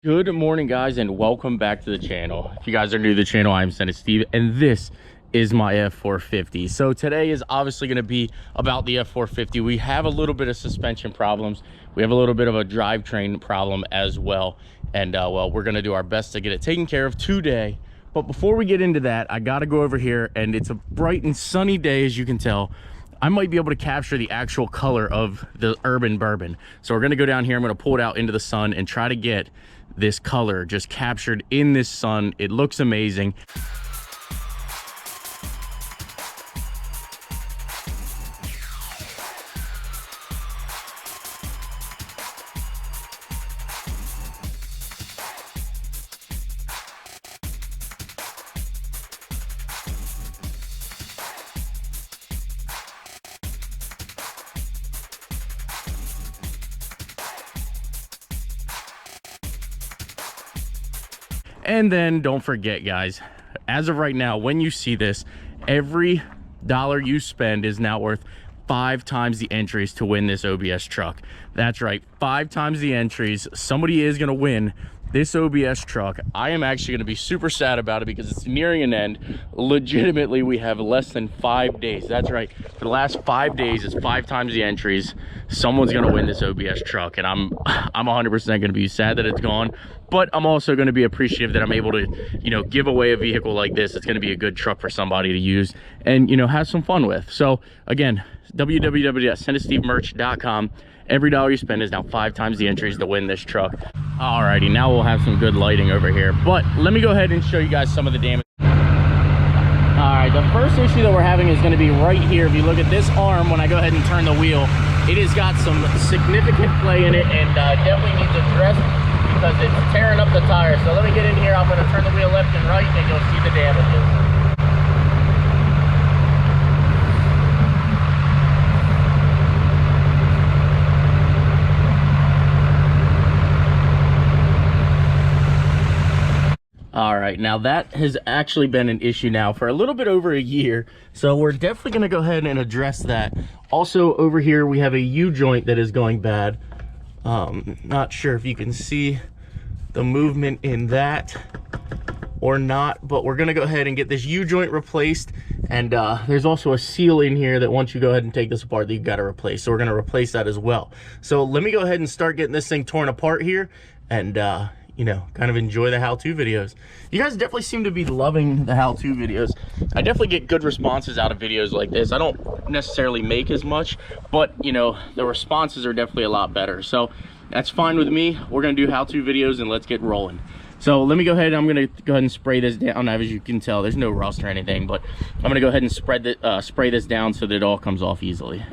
Good morning, guys, and welcome back to the channel. If you guys are new to the channel, I'm Steve, and this is my F450. So today is obviously going to be about the F450. We have a little bit of suspension problems. We have a little bit of a drivetrain problem as well. And well, we're going to do our best to get it taken care of today. But before we get into that, I got to go over here, and it's a bright and sunny day, as you can tell. I might be able to capture the actual color of the Urban Bourbon. So we're going to go down here. I'm going to pull it out into the sun and try to get this color just captured in this sun. It looks amazing. And then don't forget, guys, as of right now, when you see this, every dollar you spend is now worth 5 times the entries to win this OBS truck. That's right, 5 times the entries. Somebody is going to win this OBS truck. I am actually going to be super sad about it because it's nearing an end. Legitimately, we have less than 5 days. That's right, for the last 5 days, it's 5 times the entries. Someone's going to win this OBS truck, and I'm 100% going to be sad that it's gone, but I'm also going to be appreciative that I'm able to, you know, give away a vehicle like this. It's going to be a good truck for somebody to use and, you know, have some fun with. So again, www.sendasteve.com. Every dollar you spend is now 5 times the entries to win this truck. Alrighty, now we'll have some good lighting over here, but let me go ahead and show you guys some of the damage. Alright, the first issue that we're having is going to be right here. If you look at this arm, when I go ahead and turn the wheel, it has got some significant play in it, and definitely needs addressed because it's tearing up the tire. So let me get in here. I'm going to turn the wheel left and right, and you'll see the damages. All right, now that has actually been an issue now for a little bit over a year, so we're definitely going to go ahead and address that. Also, over here we have a U-joint that is going bad. Not sure if you can see the movement in that or not, but we're going to go ahead and get this U-joint replaced. And there's also a seal in here that once you go ahead and take this apart that you've got to replace, so we're going to replace that as well. So let me go ahead and start getting this thing torn apart here, and you know, kind of enjoy the how-to videos. You guys definitely seem to be loving the how-to videos. I definitely get good responses out of videos like this. I don't necessarily make as much, but you know, the responses are definitely a lot better. So that's fine with me. We're gonna do how-to videos and let's get rolling. So let me go ahead. I'm gonna go ahead and spray this down. As you can tell, there's no rust or anything, but I'm gonna go ahead and spray this down so that it all comes off easily.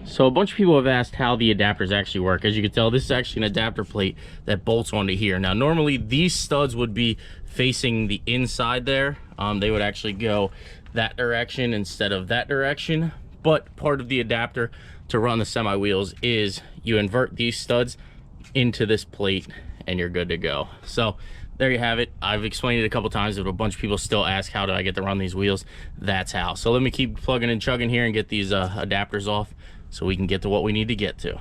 So a bunch of people have asked how the adapters actually work. As you can tell, this is actually an adapter plate that bolts onto here. Now, normally these studs would be facing the inside there. They would actually go that direction instead of that direction. But part of the adapter to run the semi wheels is you invert these studs into this plate and you're good to go. So there you have it. I've explained it a couple times, but a bunch of people still ask, how do I get to run these wheels? That's how. So let me keep plugging and chugging here and get these adapters off, so we can get to what we need to get to.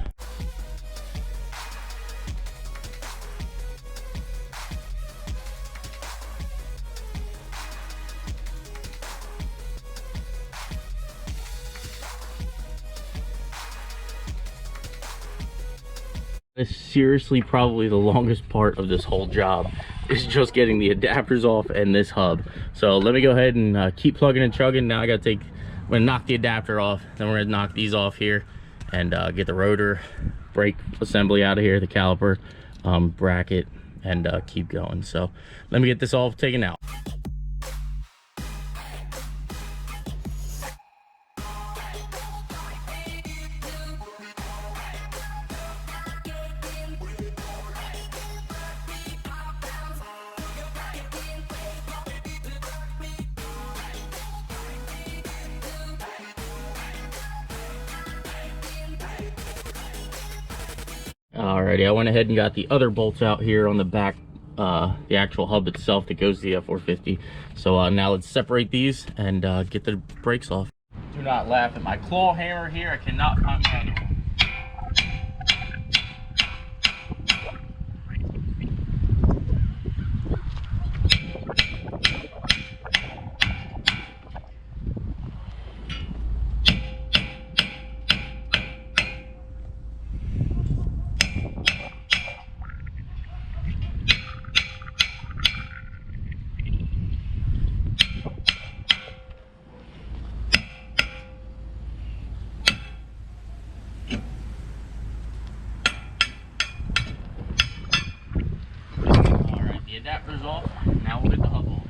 It's seriously probably the longest part of this whole job is just getting the adapters off and this hub. So let me go ahead and keep plugging and chugging. Now I'm gonna knock the adapter off, then we're gonna knock these off here and get the rotor brake assembly out of here, the caliper, bracket, and keep going. So let me get this all taken out. Alrighty, I went ahead and got the other bolts out here on the back, the actual hub itself that goes to the F450. So now let's separate these and get the brakes off. Do not laugh at my claw hammer here. I cannot find my other one. Adapter's off. Now we'll get the hub off.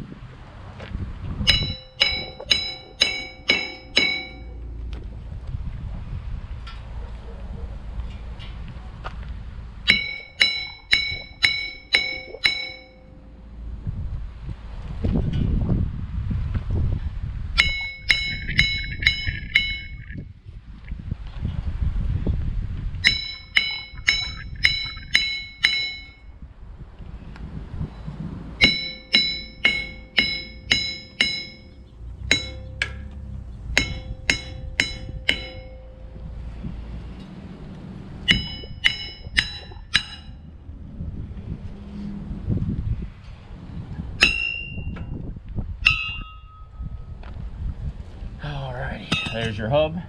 There's your hub.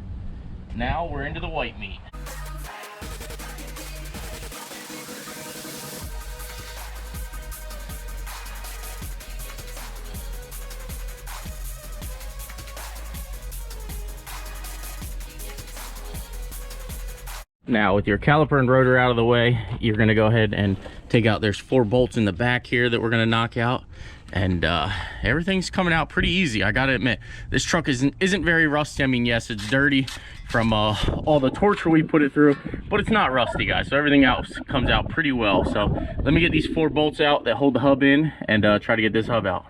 Now we're into the white meat. Now with your caliper and rotor out of the way, you're gonna go ahead and take out, there's 4 bolts in the back here that we're gonna knock out. And everything's coming out pretty easy. I gotta admit, this truck isn't very rusty. I mean, yes, it's dirty from all the torture we put it through, but it's not rusty, guys. So everything else comes out pretty well. So let me get these 4 bolts out that hold the hub in and try to get this hub out.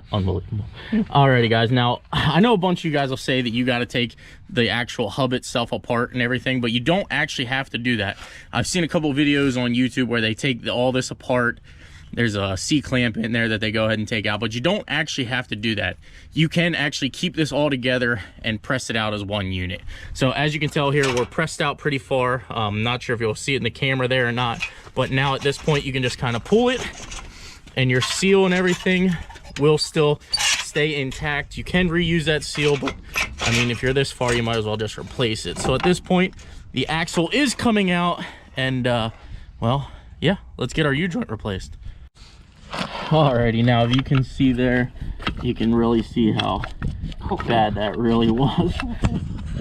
Unbelievable. Alrighty, guys, now I know a bunch of you guys will say that you got to take the actual hub itself apart and everything, but you don't actually have to do that. I've seen a couple of videos on YouTube where they take all this apart. There's a C-clamp in there that they go ahead and take out, but you don't actually have to do that. You can actually keep this all together and press it out as one unit. So as you can tell here, we're pressed out pretty far. I'm not sure if you'll see it in the camera there or not, but now at this point you can just kind of pull it and your seal and everything will still stay intact. You can reuse that seal, but I mean, if you're this far, you might as well just replace it. So at this point, the axle is coming out, and well, yeah, let's get our U-joint replaced. Alrighty, now if you can see there, you can really see how bad that really was.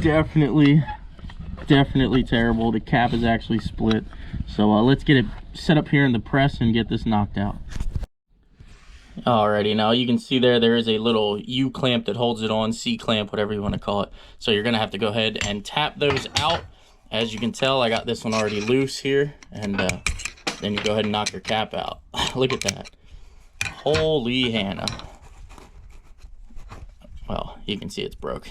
Definitely terrible. The cap is actually split. So let's get it set up here in the press and get this knocked out. Alrighty, now you can see there is a little U clamp that holds it on, C clamp, whatever you want to call it. So you're gonna have to go ahead and tap those out. As you can tell, I got this one already loose here, and then you go ahead and knock your cap out. Look at that. Holy Hannah. Well, you can see it's broke.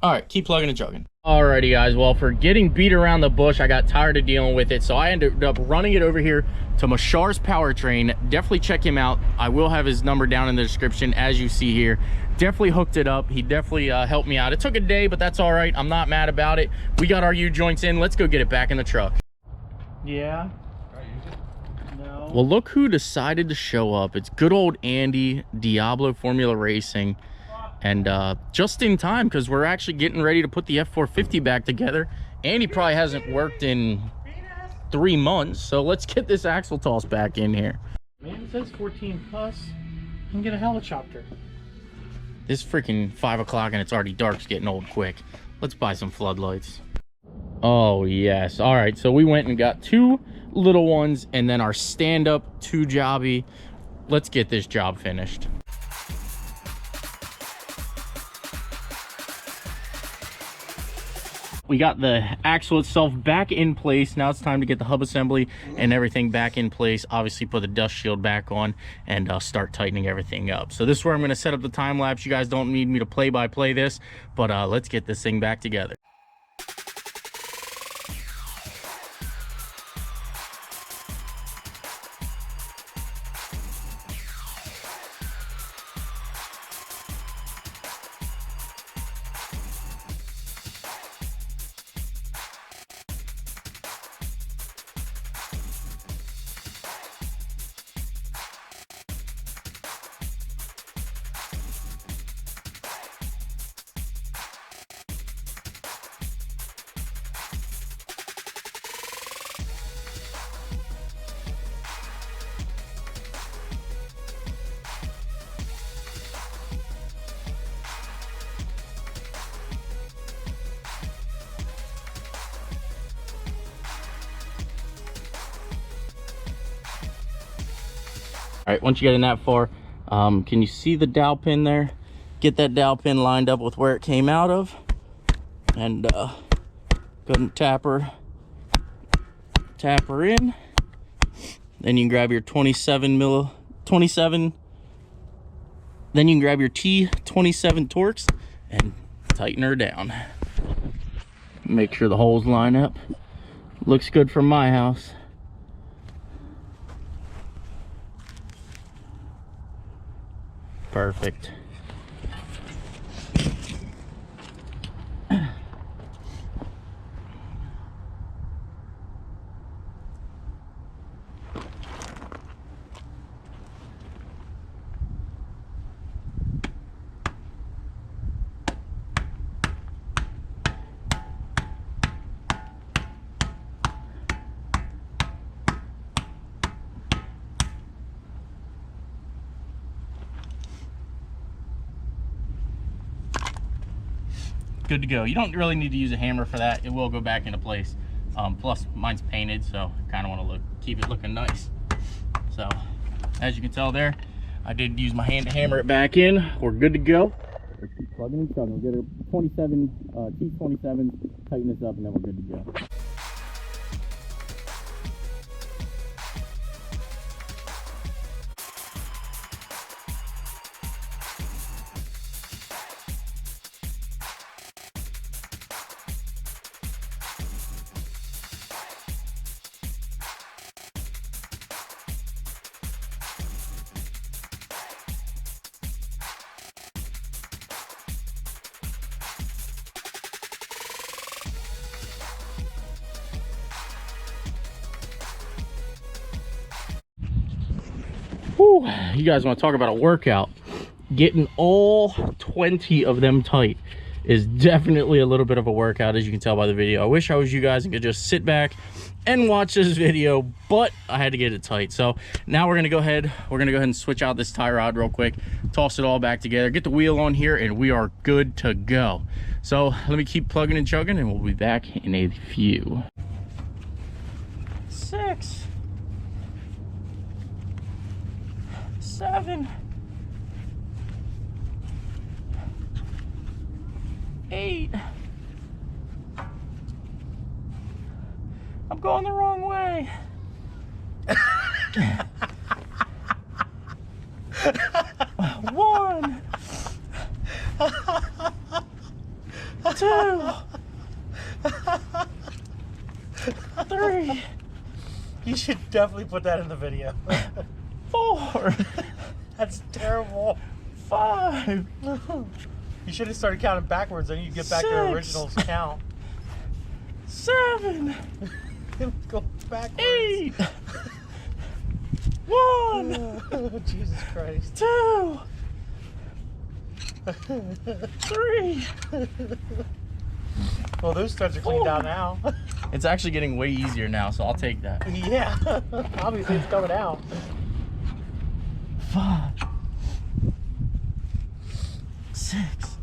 Alright, keep plugging and chugging. Alrighty, guys, well, for getting beat around the bush, I got tired of dealing with it, so I ended up running it over here to Mashar's Powertrain. Definitely check him out. I will have his number down in the description, as you see here. Definitely hooked it up. He definitely helped me out. It took a day, but that's all right. I'm not mad about it. We got our U-joints in. Let's go get it back in the truck. Yeah. No. Well, look who decided to show up. It's good old Andy, Diablo Formula Racing. And just in time, because we're actually getting ready to put the F450 back together. Andy probably hasn't worked in 3 months, so let's get this axle toss back in here. Man, it says 14 plus. You can get a helicopter. This freaking 5 o'clock and it's already dark. It's getting old quick. Let's buy some floodlights. Oh yes. All right, so we went and got 2 little ones and then our stand-up 2 jobby. Let's get this job finished. we got the axle itself back in place. Now it's time to get the hub assembly and everything back in place. Obviously put the dust shield back on and start tightening everything up. So this is where I'm going to set up the time lapse. You guys don't need me to play by play this, but let's get this thing back together. All right, once you get in that far, can you see the dowel pin there? Get that dowel pin lined up with where it came out of, and go ahead and tap her in. Then you can grab your 27. Then you can grab your T27 Torx and tighten her down. Make sure the holes line up. Looks good from my house. Perfect. Good to go. You don't really need to use a hammer for that. It will go back into place. Plus mine's painted, so I kind of want to keep it looking nice. So as you can tell there, I did use my hand to hammer it back in. We're good to go. Let's keep plugging and chugging. We'll get our T27, tighten this up, and then we're good to go. Whew, you guys want to talk about a workout? Getting all 20 of them tight is definitely a little bit of a workout, as you can tell by the video. I wish I was you guys and could just sit back and watch this video, but I had to get it tight. So now we're gonna go ahead and switch out this tie rod real quick, toss it all back together, get the wheel on here, and we are good to go. So let me keep plugging and chugging, and we'll be back in a few. 6, 7, 8. I'm going the wrong way. 1, 2, 3. You should definitely put that in the video. 4. That's terrible. 5. You should have started counting backwards, then you'd get back to the 6. original count. 7. Go backwards. 8. 1. Oh, Jesus Christ. 2. 3. Well, those studs are cleaned out now. It's actually getting way easier now, so I'll take that. Yeah, obviously it's coming out. 5, 6,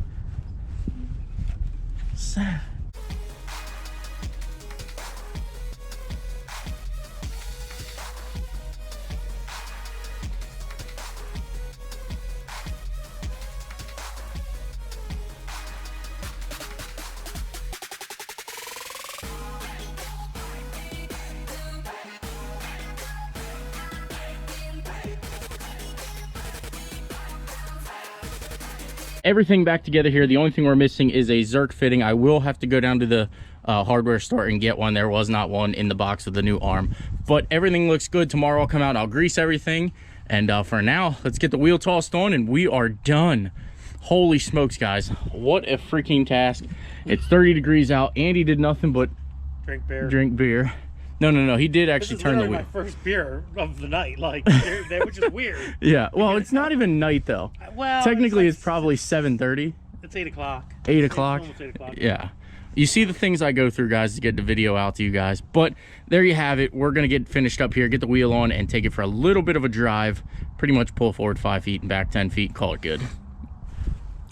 7. everything back together here. The only thing we're missing is a Zerk fitting. I will have to go down to the hardware store and get one. There was not one in the box of the new arm, but everything looks good. Tomorrow I'll come out and I'll grease everything, and for now, let's get the wheel tossed on and we are done. Holy smokes, guys, what a freaking task. It's 30 degrees out. Andy did nothing but drink beer. No, he did actually turn the wheel. My first beer of the night, like, which is weird. Yeah, well, it's not even night though. Well, technically it's probably 7:30. It's 8 o'clock. 8 o'clock. Almost 8 o'clock. Yeah. You see the things I go through, guys, to get the video out to you guys. But there you have it. We're going to get finished up here, get the wheel on, and take it for a little bit of a drive. Pretty much pull forward 5 feet and back 10 feet. Call it good.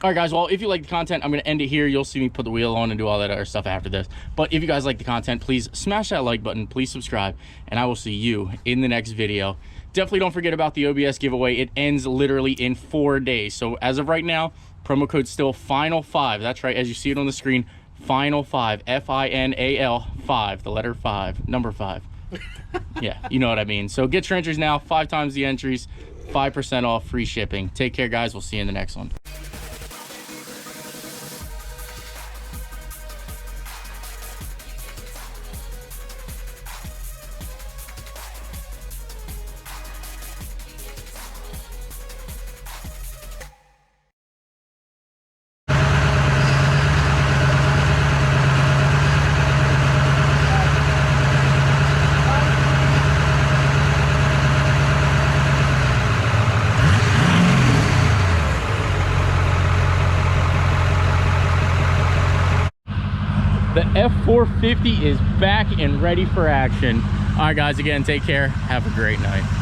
All right, guys, well, if you like the content, I'm going to end it here. You'll see me put the wheel on and do all that other stuff after this. But if you guys like the content, please smash that like button. Please subscribe, and I will see you in the next video. Definitely don't forget about the OBS giveaway. It ends literally in 4 days. So as of right now, promo code still FINAL5. That's right, as you see it on the screen, FINAL5, F-I-N-A-L 5, the letter 5, number 5. Yeah, you know what I mean. So get your entries now, 5 times the entries, 5% off, free shipping. Take care, guys. We'll see you in the next one. The F450 is back and ready for action. All right, guys, again, take care. Have a great night.